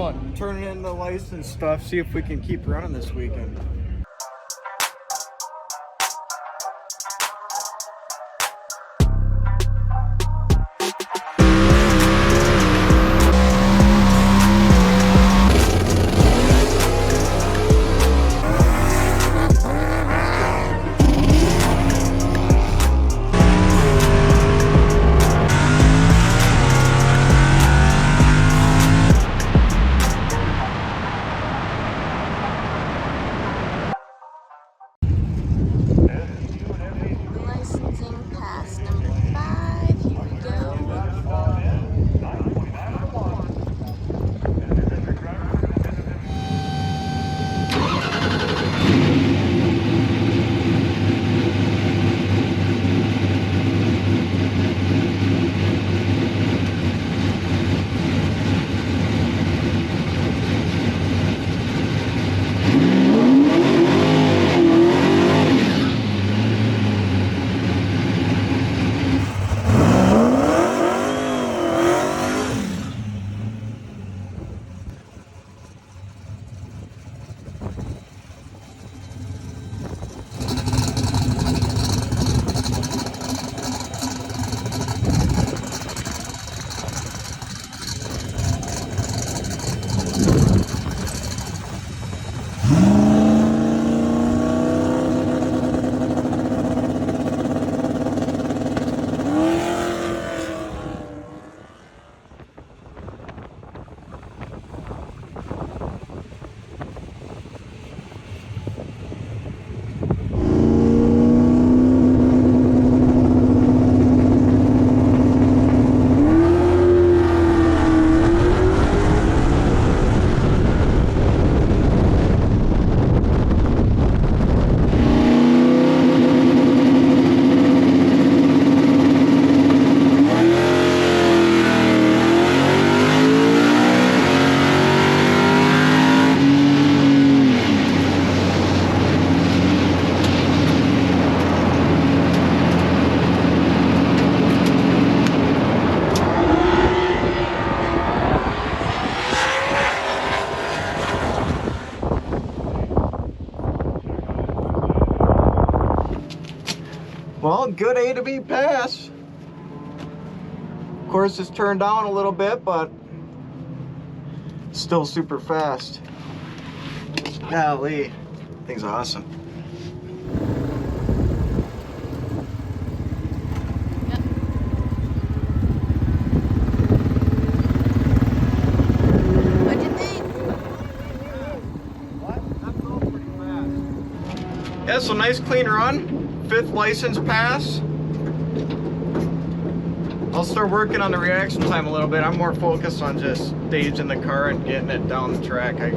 doing? Turning in the license stuff, see if we can keep running this weekend. Well, good A to B pass. Of course, it's turned down a little bit, but still super fast. Golly, thing's awesome. What'd you think? What? That's all pretty fast. Yeah, so nice clean run. 5th license pass. I'll start working on the reaction time a little bit. I'm more focused on just staging the car and getting it down the track. I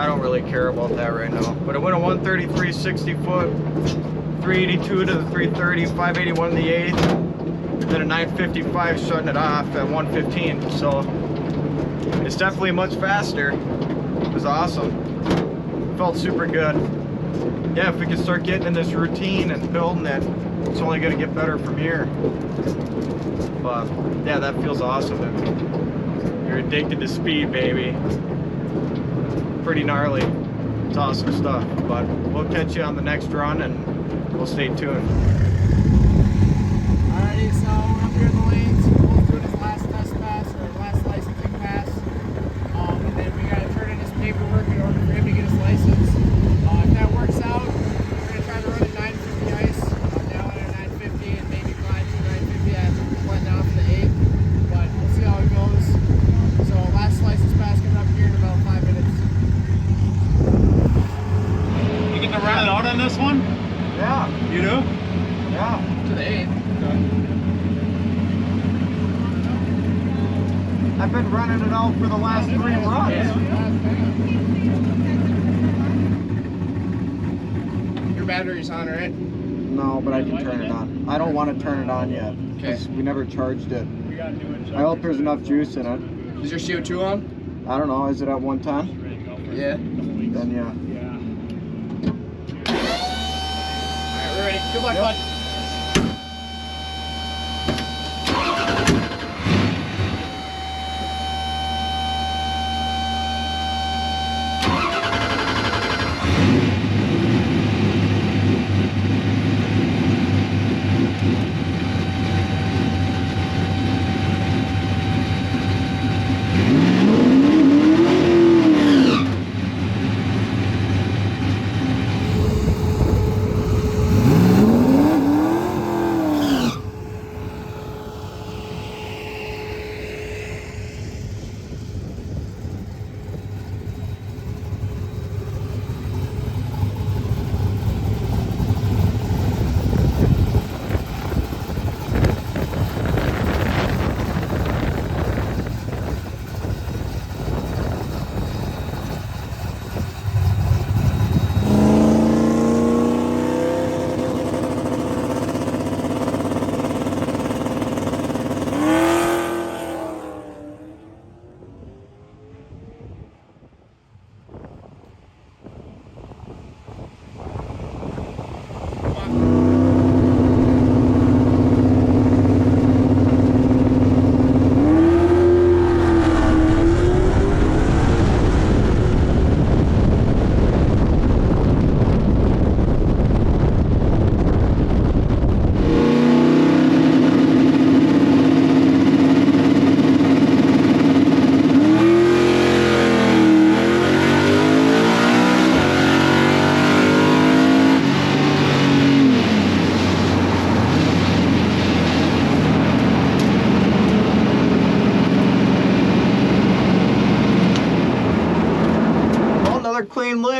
don't really care about that right now. But it went a 133 60 foot, 382 to the 330, 581 to the 8th, and then a 955 shutting it off at 115. So it's definitely much faster. It was awesome. Felt super good. Yeah, if we can start getting in this routine and building it, it's only going to get better from here. But yeah, that feels awesome. You're addicted to speed, baby. Pretty gnarly. It's awesome stuff. But we'll catch you on the next run and we'll stay tuned. Alrighty, so we're up here in the lanes. We'll do this last test pass, or last licensing pass. And then we gotta turn in his paperwork in order for him to get his license. If that works out, we're gonna try to run a 950 ice. Now at a 950 and maybe glide to 950 after we blend down for the 8th. But we'll see how it goes. So last license pass coming up here in about 5 minutes. You get to run it out on this one? Yeah. You do? Yeah. To the 8th. I've been running it out for the last 3 runs. Your battery's on, right? No, but I can turn it on. I don't want to turn it on yet because we never charged it. I hope there's enough juice in it. Is your CO2 on? I don't know. Is it at 110? Yeah. Then yeah. Alright, we're ready. Good luck, bud.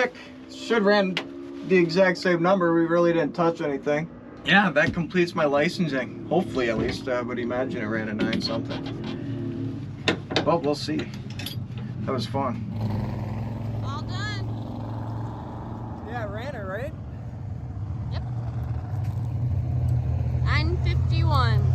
quick. Should ran the exact same number. We really didn't touch anything. Yeah, that completes my licensing. Hopefully, at least. I would imagine it ran a 9 something. But we'll see. That was fun. All done. Yeah, I ran it, right? Yep. 9:51.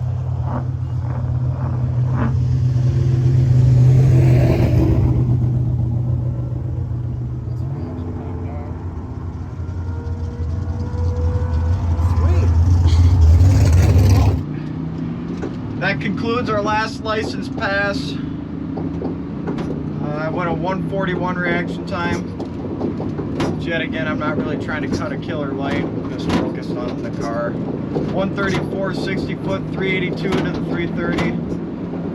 That concludes our last license pass. I went a 141 reaction time. Yet again, I'm not really trying to cut a killer light. I'm just focused on the car. 134 60 foot, 382 to the 330.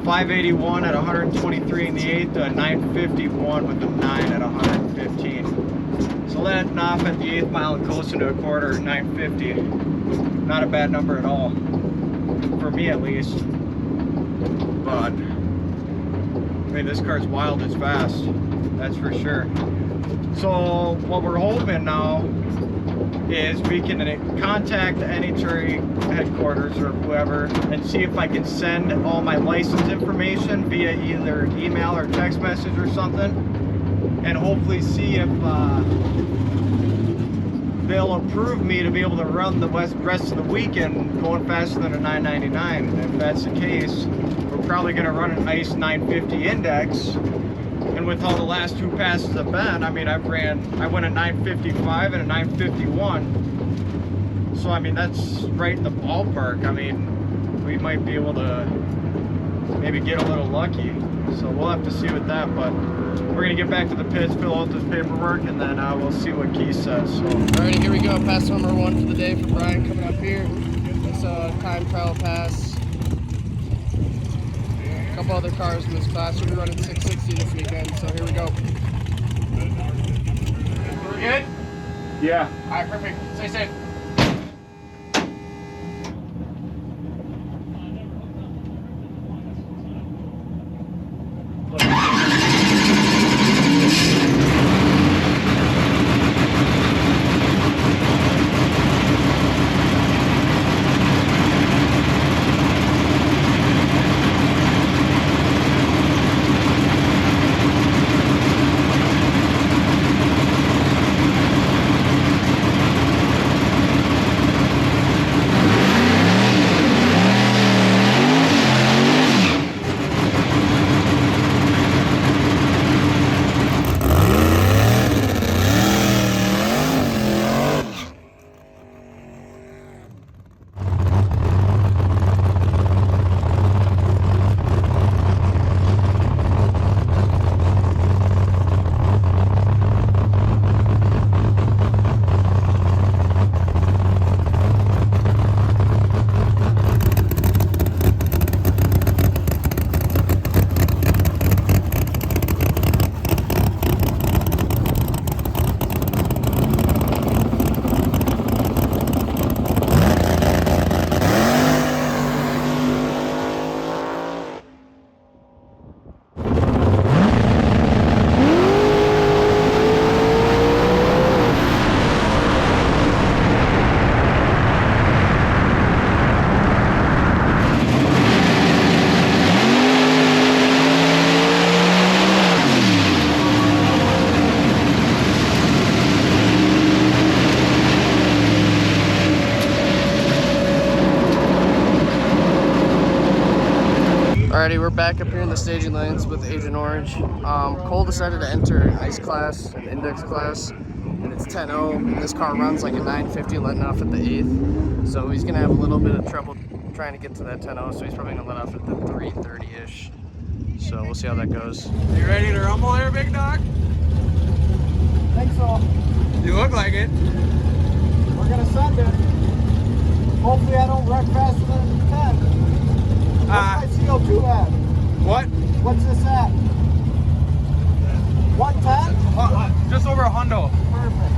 581 at 123 in the 8th to a 951 with a 9 at 115. So letting off at the 8th mile and coasting to a quarter, 950. Not a bad number at all. For me at least. But I mean, this car's wild as fast, that's for sure. So what we're hoping now is we can contact the NHRA headquarters or whoever and see if I can send all my license information via either email or text message or something, and hopefully see if they'll approve me to be able to run the rest of the weekend going faster than a 999. If that's the case, we're probably going to run an ICE 950 index. And with all the last 2 passes I've been, I mean, I went a 955 and a 951. So I mean, that's right in the ballpark. I mean, we might be able to maybe get a little lucky. So we'll have to see with that, but we're gonna get back to the pits, fill out this paperwork, and then we'll see what Keith says. So. Alrighty, here we go. Pass number 1 for the day for Brian coming up here. It's a time trial pass. A couple other cars in this class. We'll be running 660 this weekend, so here we go. We're good? Yeah. Alright, perfect. Stay safe. Alrighty, we're back up here in the staging lanes with Agent Orange. Cole decided to enter an ICE class, an index class, and it's 10-0. This car runs like a 950 letting off at the 8th. So he's gonna have a little bit of trouble trying to get to that 10-0, so he's probably gonna let off at the 330-ish. So we'll see how that goes. You ready to rumble here, big dog? Think so. You look like it. We're gonna send it. Hopefully I don't wreck faster than 10. What's my CO2 at? What? What's this at? 110? Just over a hundo. Perfect.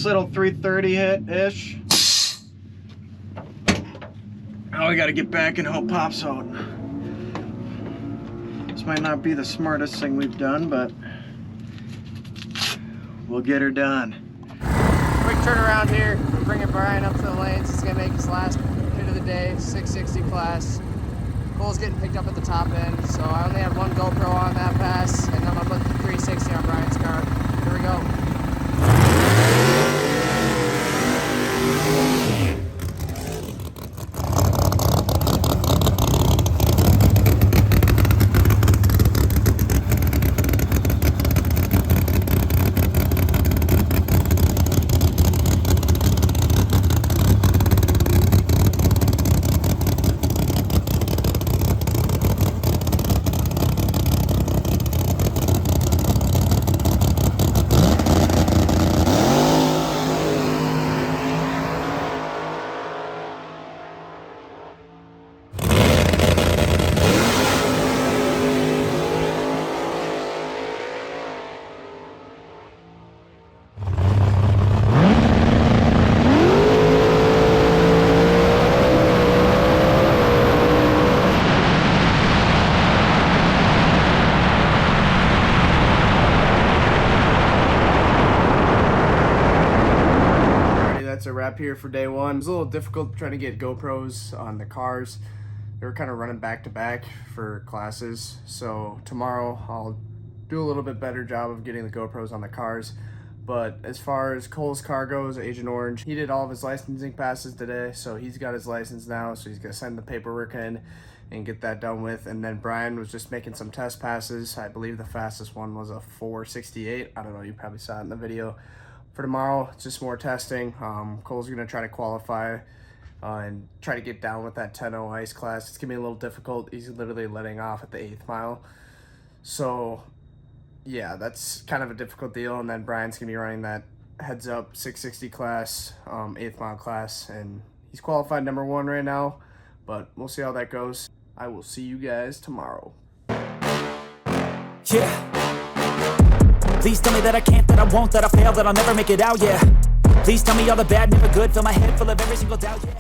Nice little 330 hit-ish. Now we gotta get back and hope pops out. This might not be the smartest thing we've done, but we'll get her done. Quick turnaround here. We're bringing Brian up to the lanes. He's gonna make his last hit of the day, 660 class. Cole's getting picked up at the top end, so I only had one GoPro on that pass, and I'm gonna put the 360 on Brian's car. Here we go. That's a wrap here for day one. It was a little difficult trying to get GoPros on the cars. They were kind of running back to back for classes. So tomorrow I'll do a little bit better job of getting the GoPros on the cars. But as far as Cole's car goes, Agent Orange, he did all of his licensing passes today. So he's got his license now. So he's gonna send the paperwork in and get that done with. And then Brian was just making some test passes. I believe the fastest one was a 468. I don't know, you probably saw it in the video. For tomorrow, it's just more testing. Cole's gonna try to qualify and try to get down with that 10-0 ice class. It's gonna be a little difficult. He's literally letting off at the 8th mile. So yeah, that's kind of a difficult deal. And then Brian's gonna be running that heads up 660 class, 8th mile class. And he's qualified number 1 right now, but we'll see how that goes. I will see you guys tomorrow. Yeah. Please tell me that I can't, that I won't, that I fail, that I'll never make it out, yeah. Please tell me all the bad, never good, fill my head full of every single doubt, yeah.